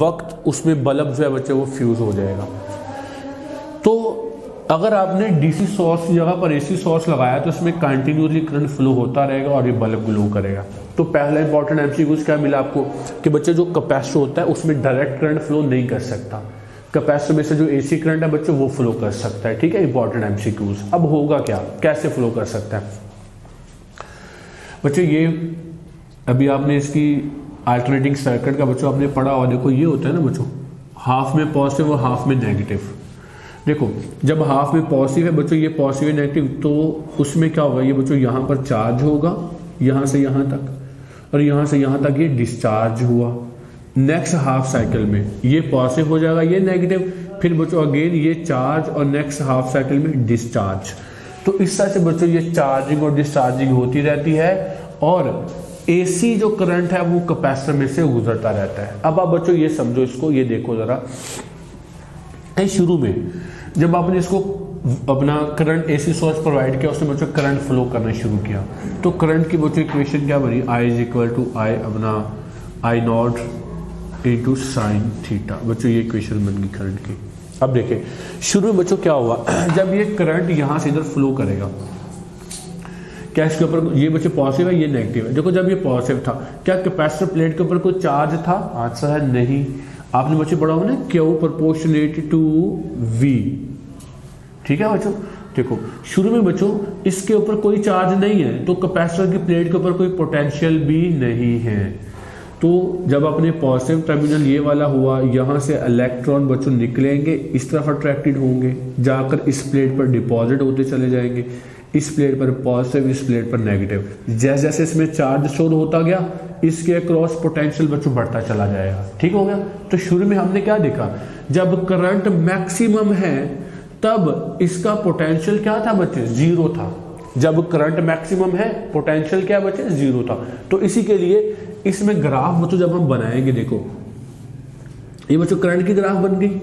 वक्त उसमें बल्ब जो है बच्चे वो फ्यूज हो जाएगा। तो अगर आपने डीसी सोर्स की जगह पर एसी सोर्स लगाया तो इसमें कंटिन्यूसली करंट फ्लो होता रहेगा और ये बल्ब ग्लो करेगा। तो पहला इंपॉर्टेंट एमसीक्यूज क्या मिला आपको कि बच्चे जो कैपेसिटर होता है उसमें डायरेक्ट करंट फ्लो नहीं कर सकता, कैपेसिटर में से जो एसी करंट है बच्चे वो फ्लो कर सकता है। ठीक है, इंपॉर्टेंट एमसीक्यूज। अब होगा क्या, कैसे फ्लो कर सकता है बच्चे, ये अभी आपने इसकी अल्टरनेटिंग सर्किट का बच्चों आपने पढ़ा और देखो ये होता है ना बच्चों, हाफ में पॉजिटिव और हाफ में नेगेटिव। देखो जब हाफ में पॉजिटिव है बच्चों, ये पॉजिटिव है नेगेटिव, तो उसमें क्या होगा, ये बच्चों यहाँ पर चार्ज होगा यहाँ से यहाँ तक, और यहाँ से यहाँ तक ये डिस्चार्ज हुआ। नेक्स्ट हाफ साइकिल में ये पॉजिटिव हो जाएगा, ये नेगेटिव, फिर बच्चों अगेन ये चार्ज और नेक्स्ट हाफ साइकिल में डिस्चार्ज। तो इस तरह से बच्चों ये चार्जिंग और डिस्चार्जिंग होती रहती है और एसी जो करंट है वो कैपेसिटर में से गुजरता रहता है। अब आप बच्चों ये समझो इसको, ये देखो जरा, शुरू में जब आपने इसको अपना करंट एसी सोर्स प्रोवाइड किया, उसने बच्चों करंट फ्लो करना शुरू किया, तो करंट की बच्चों इक्वेशन क्या बनी, I इज इक्वल टू आई अपना आई नॉट इंटू साइन थीटा। बच्चों ये इक्वेशन बन गई करंट की। अब देखिए शुरू में बच्चों क्या हुआ, जब ये करंट यहां से इधर फ्लो करेगा, क्या इसके ऊपर ये बच्चे पॉजिटिव है ये नेगेटिव है। देखो जब ये पॉजिटिव था, क्या कैपेसिटर प्लेट के ऊपर कोई चार्ज था, आंसर है नहीं। आपने बच्चे पढ़ा होगा ना Q प्रोपोर्शनेट टू V। ठीक है बच्चों, देखो शुरू में बच्चों इसके ऊपर कोई चार्ज नहीं है, तो कैपेसिटर की प्लेट के ऊपर कोई पोटेंशियल भी नहीं है। तो जब अपने पॉजिटिव टर्मिनल ये वाला हुआ, यहाँ से इलेक्ट्रॉन बच्चों निकलेंगे, इस तरफ अट्रैक्टेड होंगे, जाकर इस प्लेट पर डिपॉजिट होते चले जाएंगे, इस प्लेट पर पॉजिटिव, इस प्लेट पर नेगेटिव। जैसे जैसे इसमें चार्ज स्टोर होता गया, इसके अक्रॉस पोटेंशियल बच्चों बढ़ता चला जाएगा। ठीक हो गया। तो शुरू में हमने क्या देखा, जब करंट मैक्सिमम है तब इसका पोटेंशियल क्या था बच्चे, जीरो था। जब करंट मैक्सिमम है पोटेंशियल क्या बच्चे, जीरो था। तो इसी के लिए इसमें ग्राफ बच्चों जब हम बनाएंगे, देखो ये बच्चों करंट की ग्राफ बन गई।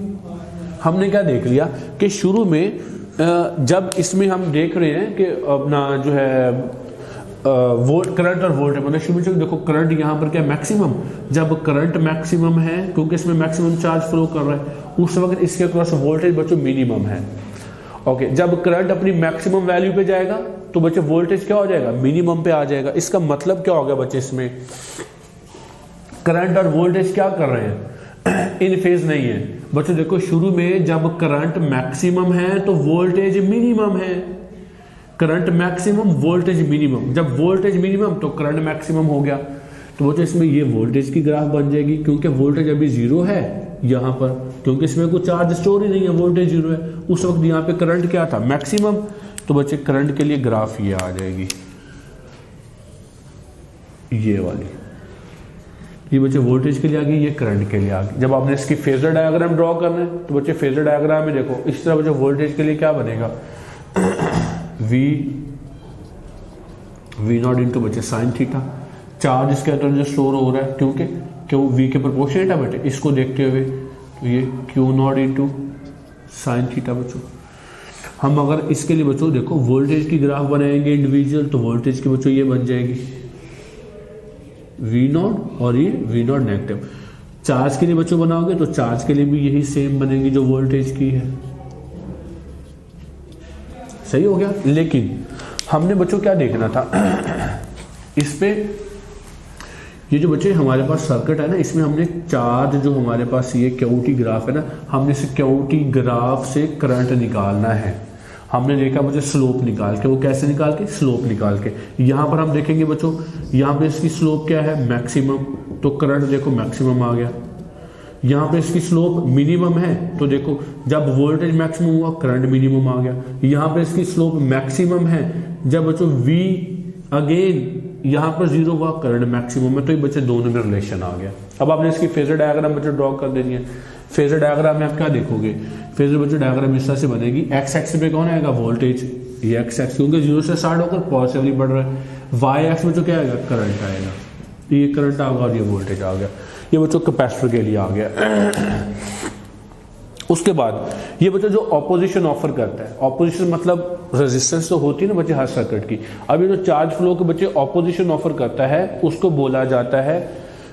हमने क्या देख लिया कि शुरू में जब इसमें हम देख रहे हैं कि अपना जो है वोल्ट करंट और वोल्ट है, मतलब शुरू में देखो करंट यहाँ पर क्या मैक्सिमम, जब करंट मैक्सिमम है क्योंकि इसमें मैक्सिमम चार्ज फ्लो कर रहा है, उस वक्त इसके अक्रॉस वोल्टेज बच्चों मिनिमम है। ओके, जब करंट अपनी मैक्सिमम वैल्यू पे जाएगा तो बच्चे वोल्टेज क्या हो जाएगा, मिनिमम पे आ जाएगा। इसका मतलब क्या हो गया बच्चे, इसमें करंट और वोल्टेज क्या कर रहे हैं, इन फेज नहीं है। बच्चों देखो शुरू में जब करंट मैक्सिमम है तो वोल्टेज मिनिमम है, करंट मैक्सिमम वोल्टेज मिनिमम, जब वोल्टेज मिनिमम तो करंट मैक्सिमम हो गया। तो बच्चों इसमें ये वोल्टेज की ग्राफ बन जाएगी, क्योंकि वोल्टेज अभी जीरो है यहाँ पर, क्योंकि इसमें कोई चार्ज स्टोर ही नहीं है, वोल्टेज जीरो है। उस वक्त यहाँ पे करंट क्या था, मैक्सिमम। तो बच्चे करंट के लिए ग्राफ ये आ जाएगी, ये वाली, ये बच्चे वोल्टेज के लिए आ गई, ये करंट के लिए आ गई। जब आपने इसकी फेजर डायग्राम ड्रॉ करना है तो बच्चे फेजर डायग्राम में देखो इस तरह बच्चे वोल्टेज के लिए क्या बनेगा, वी नॉट इंटू बच्चे साइन थीटा। चार्ज इसके अंदर जो स्टोर हो रहा है, क्योंकि क्यों वी के प्रोपोर्शनेट है बेटे, इसको देखते हुए तो ये Q not into sine theta. बच्चों हम अगर इसके लिए बच्चों देखो वोल्टेज की ग्राफ बनाएंगे इंडिविजुअल, तो वोल्टेज की बच्चों ये बन जाएगी वी नॉट और ये वी नॉट नेगेटिव। चार्ज के लिए बच्चों बनाओगे तो चार्ज के लिए भी यही सेम बनेगी जो वोल्टेज की है। सही हो गया। लेकिन हमने बच्चों क्या देखना था, इस पे ये जो बच्चे हमारे पास सर्किट है ना, इसमें हमने चार्ज जो हमारे पास ये क्यूटी ग्राफ है ना, हमने इस क्यूटी ग्राफ से करंट निकालना है। हमने देखा बच्चों स्लोप निकाल के, वो कैसे निकाल के, स्लोप निकाल के। यहाँ पर हम देखेंगे बच्चों, यहाँ पे इसकी स्लोप क्या है, मैक्सिमम, तो करंट देखो मैक्सिमम आ गया। यहाँ पे इसकी स्लोप मिनिमम है, तो देखो जब वोल्टेज मैक्सिमम हुआ करंट मिनिमम आ गया। यहाँ पे इसकी स्लोप मैक्सिमम है, जब बच्चों V अगेन यहाँ पर जीरो हुआ करंट मैक्सिमम है, तो ये बच्चे दोनों में रिलेशन आ गया। अब आपने इसकी फेजर डायग्राम बच्चे ड्रॉ कर देनी है। फेजर डायग्राम में आप क्या देखोगे, फेजर बच्चे डायग्राम इस तरह से बनेगी, एक्स एक्सिस पे कौन आएगा, वोल्टेज, ये एक्स एक्सिस क्योंकि जीरो से स्टार्ट होकर पॉजिटिवली बढ़ रहा है। वाई एक्स में जो क्या आएगा, करंट आएगा, ये करंट आ गया और ये वोल्टेज आ गया। ये बच्चों कैपेसिटर के लिए आ गया। उसके बाद ये बच्चा जो ऑपोजिशन ऑफर करता है, ऑपोजिशन मतलब रेजिस्टेंस तो होती है ना बच्चे हर सर्किट की। अब ये जो चार्ज फ्लो के बच्चे ऑपोजिशन ऑफर करता है उसको बोला जाता है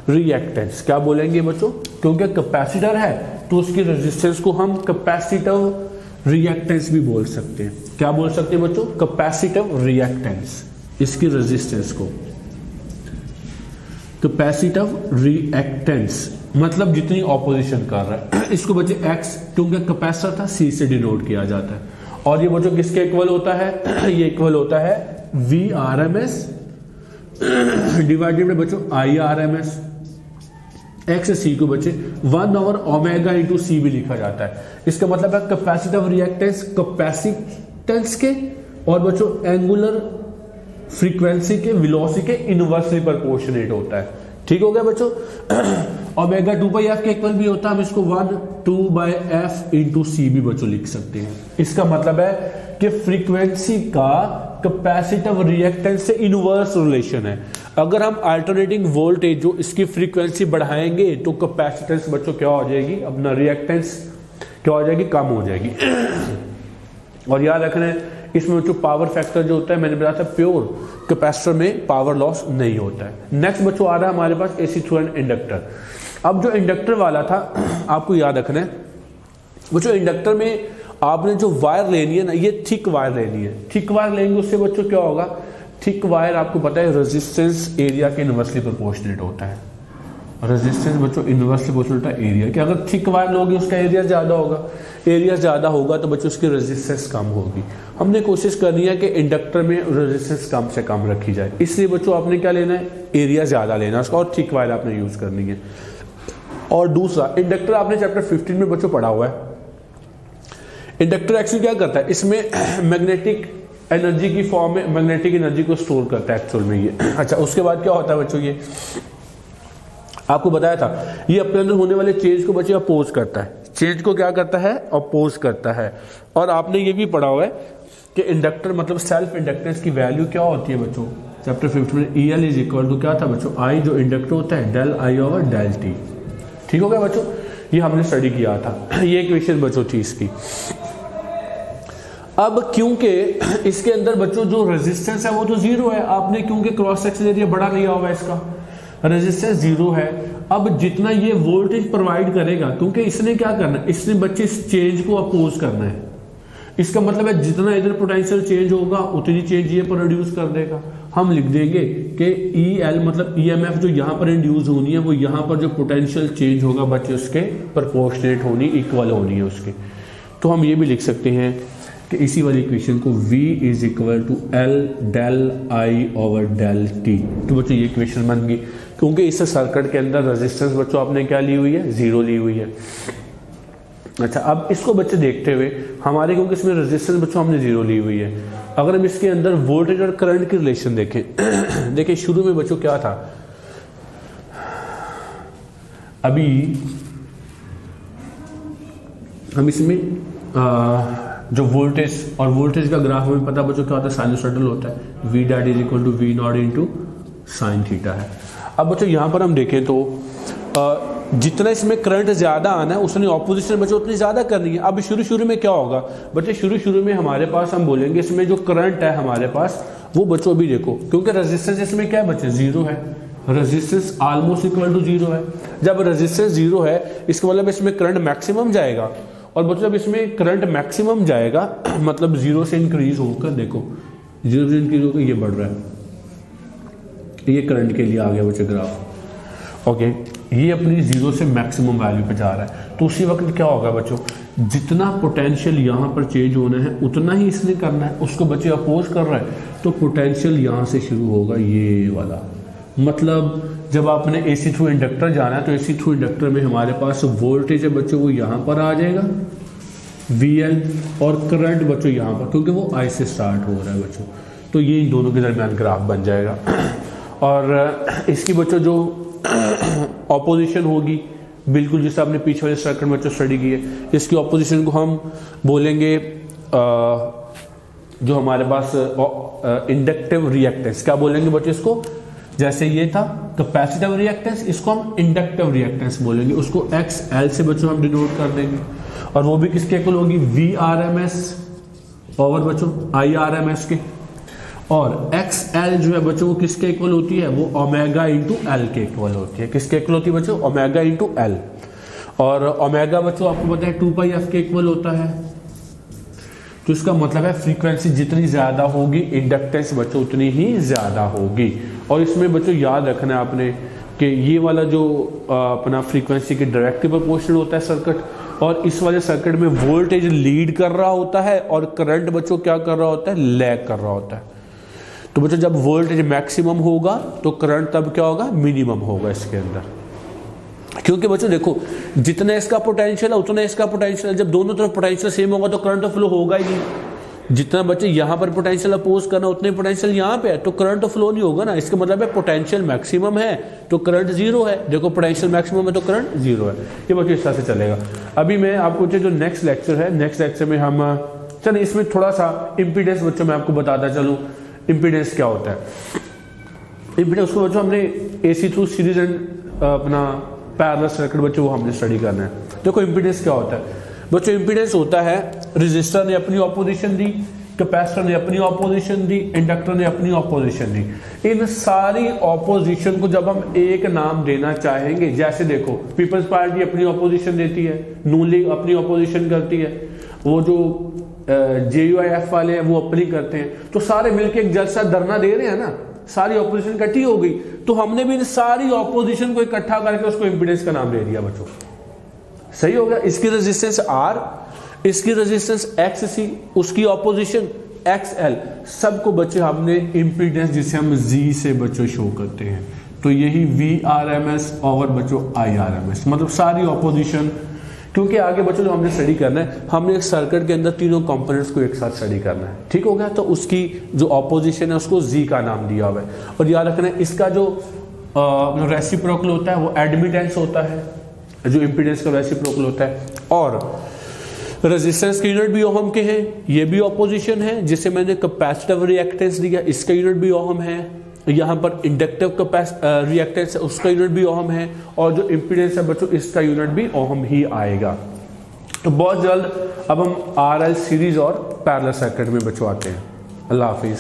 रिएक्टेंस। क्या बोलेंगे बच्चों, क्योंकि कैपेसिटर है तो उसकी रेजिस्टेंस को हम कैपेसिटिव रिएक्टेंस भी बोल सकते हैं। क्या बोल सकते हैं बच्चों, कैपेसिटिव रिएक्टेंस, इसकी रेजिस्टेंस को। कैपेसिटिव रिएक्टेंस मतलब जितनी ऑपोजिशन कर रहा है। इसको बच्चे एक्स, क्योंकि कैपेसिटर था, सी से डिनोट किया जाता है। और ये बच्चों किसके इक्वल होता है, ये इक्वल होता है V R M S divided बच्चों I R M S. X C को बच्चे 1/ओमेगा इंटू सी भी लिखा जाता है। इसका मतलब है कैपेसिटिव रिएक्टेंस कैपेसिटेंस के और बच्चों एंगुलर फ्रीक्वेंसी के वेलोसिटी के इनवर्सली प्रोपोर्शनेट होता है। ठीक हो गया बच्चों। ओमेगा 2/f के इक्वल भी होता है, हम इसको 1/2/f इंटू सी भी बच्चों लिख सकते हैं। इसका मतलब है कि फ्रीक्वेंसी का कैपेसिटिव रिएक्टेंस से इनवर्स रिलेशन है। अगर हम अल्टरनेटिंग वोल्टेज जो इसकी फ्रीक्वेंसी बढ़ाएंगे तो कैपेसिटेंस बच्चों क्या हो जाएगी, अपना रिएक्टेंस क्या हो जाएगी, कम हो जाएगी। और याद रखना है इसमें बच्चों पावर फैक्टर जो होता है, मैंने बताया था प्योर कैपेसिटर में पावर लॉस नहीं होता है। नेक्स्ट बच्चों आ रहा है हमारे पास एसी थ्रू एंड इंडक्टर। अब जो इंडक्टर वाला था आपको याद रखना है बच्चों, इंडक्टर में आपने जो वायर लेनी है ना, ये थिक वायर लेनी है। थिक वायर लेंगे उससे बच्चों क्या होगा, थिक वायर आपको पता है रेजिस्टेंस एरिया के इनवर्सली प्रोपोर्शनेट होता है। रेजिस्टेंस बच्चों इनवर्सली प्रोपोर्शनेट होता है एरिया के। अगर थिक वायर लोगे उसका एरिया ज्यादा होगा, एरिया ज्यादा होगा तो बच्चों उसकी रेजिस्टेंस कम होगी। हमने कोशिश करनी है कि इंडक्टर में रेजिस्टेंस कम से कम रखी जाए, इसलिए बच्चों आपने क्या लेना है, एरिया ज्यादा लेना है उसका, और थिक वायर आपने यूज करनी है। और दूसरा, इंडक्टर आपने चैप्टर 15 में बच्चों पढ़ा हुआ है। इंडक्टर एक्चुअली क्या करता है, इसमें मैग्नेटिक एनर्जी की फॉर्म में मैग्नेटिक एनर्जी को स्टोर करता है एक्चुअल में ये। अच्छा, उसके बाद क्या होता है बच्चों, ये आपको बताया था, ये अपने अंदर होने वाले चेंज को बच्चे अपोज करता है। चेंज को क्या करता है, अपोज करता है। और आपने ये भी पढ़ा हुआ है कि इंडक्टर मतलब सेल्फ इंडक्टेंस की वैल्यू क्या होती है बच्चों, चैप्टर 15 में EL इज इक्वल टू क्या था बच्चों, आई जो इंडक्टर होता है del I over del t. ठीक हो गया बच्चों, ये हमने स्टडी किया था, ये इक्वेशन बच्चों थी इसकी। अब क्योंकि इसके अंदर बच्चों जो रेजिस्टेंस है वो तो जीरो है, आपने क्योंकि क्रॉस सेक्शन एरिया बड़ा लिया हुआ है, इसका रेजिस्टेंस जीरो है। अब जितना ये वोल्टेज प्रोवाइड करेगा, क्योंकि इसने क्या करना है, इसने बच्चे इस चेंज को अपोज करना है। इसका मतलब है जितना इधर पोटेंशियल चेंज होगा उतनी चेंज ये प्रोड्यूस कर देगा। हम लिख देंगे कि EL मतलब EMF जो यहाँ पर इंड्यूस होनी है वो यहाँ पर जो पोटेंशियल चेंज होगा बच्चे उसके प्रोपोर्शनेट होनी, इक्वल होनी है उसके। तो हम ये भी लिख सकते हैं कि इसी वाली इक्वेशन को V is equal to L del I over del t. तो बच्चों ये इक्वेशन बन गई, क्योंकि इस सर्किट के अंदर रेजिस्टेंस बच्चों आपने क्या ली हुई है, जीरो ली हुई है। अच्छा, अब इसको बच्चे देखते हुए हमारे, क्योंकि इसमें रेजिस्टेंस बच्चों हमने जीरो ली हुई है, अगर हम इसके अंदर वोल्टेज और करंट की रिलेशन देखें देखिए शुरू में बच्चों क्या था, अभी हम इसमें जो वोल्टेज और वोल्टेज का ग्राफ हमें पता बच्चों क्या होता है, साइनसॉइडल होता है। V that is equal to V naught into sine theta है। अब बच्चों यहाँ पर हम देखें तो जितना इसमें करंट ज्यादा आना है उसने ऑपोजिशन बच्चों उतनी ज्यादा करनी है। अब शुरू में क्या होगा बच्चे, शुरू में हमारे पास हम बोलेंगे इसमें जो करंट है हमारे पास वो बच्चों अभी देखो, क्योंकि रेजिस्टेंस इसमें क्या है बच्चे, जीरो है, resistance almost equal to zero है। जब रेजिस्टेंस जीरो है इसका मतलब इसमें करंट मैक्सिमम जाएगा, और बच्चों जब इसमें करंट मैक्सिमम जाएगा मतलब जीरो से इंक्रीज होकर, देखो जीरो से इंक्रीज होकर ये बढ़ रहा है, ये करंट के लिए आ गया बच्चे ग्राफ। ओके, ये अपनी जीरो से मैक्सिमम वैल्यू पे जा रहा है, तो उसी वक्त क्या होगा बच्चों, जितना पोटेंशियल यहाँ पर चेंज होना है उतना ही इसने करना है, उसको बच्चे अपोज कर रहा है, तो पोटेंशियल यहाँ से शुरू होगा ये वाला। मतलब जब आपने AC थ्रू इंडक्टर जाना है तो AC थ्रू इंडक्टर में हमारे पास वोल्टेज है बच्चों वो यहाँ पर आ जाएगा VL, और करंट बच्चों यहाँ पर, क्योंकि वो I से स्टार्ट हो रहा है बच्चों, तो ये इन दोनों के दरमियान ग्राफ बन जाएगा। और इसकी बच्चों जो ऑपोजिशन होगी बिल्कुल जैसे आपने पीछे वाले सर्किट में बच्चों स्टडी की है, इसकी ऑपोजिशन को हम बोलेंगे जो हमारे पास इंडक्टिव रिएक्टेंस, क्या बोलेंगे बच्चों इसको, जैसे ये था कैपेसिटिव रिएक्टेंस, इसको हम इंडक्टिव रिएक्टेंस बोलेंगे, उसको XL से बच्चों हम डिनोट कर देंगे, और वो भी किसके इक्वल होगी, VRMS ओवर बच्चों IRMS के। और एक्स एल जो है बच्चों वो किसके इक्वल होती है, वो ओमेगा इंटू एल के इक्वल होती है। किसके इक्वल होती है बच्चों, ओमेगा इंटू एल। और ओमेगा बच्चों आपको पता है 2πf के इक्वल होता है, तो इसका मतलब है फ्रीक्वेंसी जितनी ज्यादा होगी इंडक्टेंस बच्चों उतनी ही ज्यादा होगी। और इसमें बच्चों याद रखना है आपने कि ये वाला जो अपना फ्रीक्वेंसी के डायरेक्टली प्रोपोर्शनल होता है सर्किट, और इस वाले सर्किट में वोल्टेज लीड कर रहा होता है और करंट बच्चों क्या कर रहा होता है, लैग कर रहा होता है। तो बच्चों जब वोल्टेज मैक्सिमम होगा तो करंट तब क्या होगा, मिनिमम होगा इसके अंदर। क्योंकि बच्चों देखो जितना इसका पोटेंशियल है उतना इसका पोटेंशियल है, जब दोनों तरफ पोटेंशियल सेम होगा तो करंट तो फ्लो होगा ही नहीं। जितना बच्चे यहाँ पर पोटेंशियल अपोज करना उतने पोटेंशियल यहाँ पे है तो करंट तो फ्लो नहीं होगा ना। इसका मतलब है पोटेंशियल मैक्सिमम है तो करंट जीरो है। देखो पोटेंशियल मैक्सिमम है तो करंट जीरो है। ये बच्चों इस तरह से चलेगा। अभी मैं आपको जो नेक्स्ट लेक्चर है, नेक्स्ट लेक्चर में हम चलिए इसमें थोड़ा सा इम्पीडेंस बच्चों मैं आपको बताता चलूँ इम्पीडेंस क्या होता है। इम्पीडेंस को बच्चों हमने AC थ्रू सीरीज एंड अपना पैरेलल सर्किट बच्चों वो हमने स्टडी करना है। देखो इम्पीडेंस क्या होता है बच्चों, इम्पीडेंस होता है रेजिस्टर ने अपनी ऑपोजिशन दी, कैपेसिटर ने अपनी ऑपोजिशन दी, इंडक्टर ने अपनी ऑपोजिशन दी। इन सारी ऑपोजिशन को जब हम एक नाम देना चाहेंगे, जैसे देखो पीपल्स पार्टी अपनी ऑपोजिशन देती है, नून लीग अपनी ऑपोजिशन करती है, वो जो JUIF वाले हैं वो अपनी करते हैं, तो सारे मिलके एक जलसा धरना दे रहे हैं ना, सारी ऑपोजिशन इकट्ठी हो गई। तो हमने भी इन सारी ऑपोजिशन को इकट्ठा करके उसको इंपीडेंस का नाम दे दिया बच्चों। सही हो गया। इसकी रेजिस्टेंस R, इसकी रेजिस्टेंस XC, उसकी ऑपोजिशन XL, सबको बच्चे हमने इंपीडेंस जिसे हम Z से बच्चों शो करते हैं। तो यही VRMS और बच्चों IRMS, मतलब सारी ऑपोजिशन। क्योंकि आगे बच्चों जो हमने स्टडी करना है, हमने एक सर्किट के अंदर तीनों कंपोनेंट्स को एक साथ स्टडी करना है। ठीक हो गया। तो उसकी जो ऑपोजिशन है उसको Z का नाम दिया हुआ है। और याद रखना है इसका जो रेसिप्रोकल होता है वो एडमिटेंस होता है, जो इंपीडेंस का रेसिप्रोकल होता है। और रेजिस्टेंस के यूनिट भी ओहम के हैं, ये भी ऑपोजिशन है। जिसे मैंने कैपेसिटिव रिएक्टेंस दिया इसका यूनिट भी ओहम है। यहाँ पर इंडक्टिव रिएक्टेंस है उसका यूनिट भी ओहम है। और जो इंपीडेंस है बच्चों इसका यूनिट भी ओहम ही आएगा। तो बहुत जल्द अब हम RL सीरीज और पैरेलल सर्किट में बच्चों आते हैं। अल्लाह हाफिज।